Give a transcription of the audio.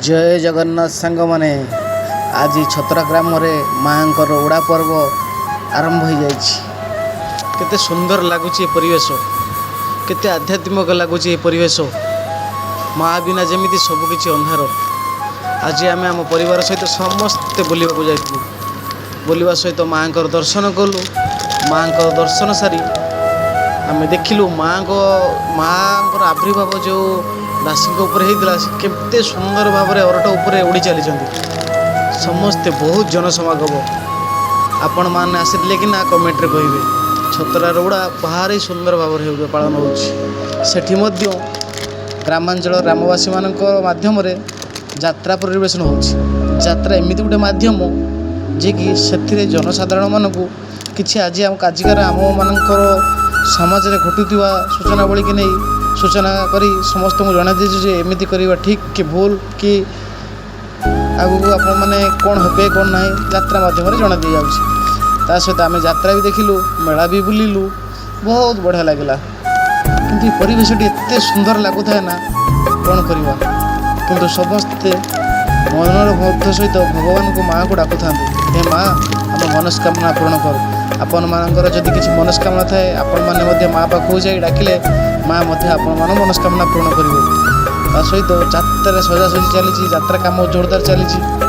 जय जगन्नाथ सांग माने आज छतरा ग्राम माँ उड़ा पर्व आरंभ हो जाते सुंदर लगुच परिवेश केते आध्यात्मिक लगुच परिवेश माँ बिना जमी सबकि अंधार। आज आम आम परिवार सहित समस्ते बुलवाक जाइलु बुलवा सहित माँ दर्शन कलु। माँ दर्शन सारी आम देखिलु माँ आविर्भाव जो दासी होता केते सुंदर भाव में अरट उपर उड़ी चली समस्ते बहुत जनसमागम आपण मैंने आसिले कि ना कमेंट्रे कहे छतरार उड़ा भारी सुंदर भाव में पालन होठी ग्रामांचल ग्रामवासी माध्यम यात्रा परिवेशन होत्रा एमती गोटे मध्यम जे कि से जनसाधारण मानक कि आज आजिकार आम मानकर समाज में घटुवा सूचनावली की नहीं सूचना करी समस्त को जन दीजिए एमती करवा ठीक कि भूल कि आगू आप मैंने कौन हे कौन ना यात्रा मध्यम जन दी जाता सहित आम यात्रा भी देखिलु मेला भी बुलिलु बहुत बढ़िया लगे कि परिवेशटी एत सुंदर लगुए ना कौन करवा किंतु समस्ते मनर मध्य सहित भगवान को माँ को डाकु हे माँ आम मनस्कामना पूर्ण कर आपण मानकर जदि किसी मनस्कामना थाए आपण मैंने माँ पाखु जाई डाकिले माँ आपण मान मनस्कामना पूर्ण कर सहित यात्रा सजासजी चली यात्रा काम जोरदार चली।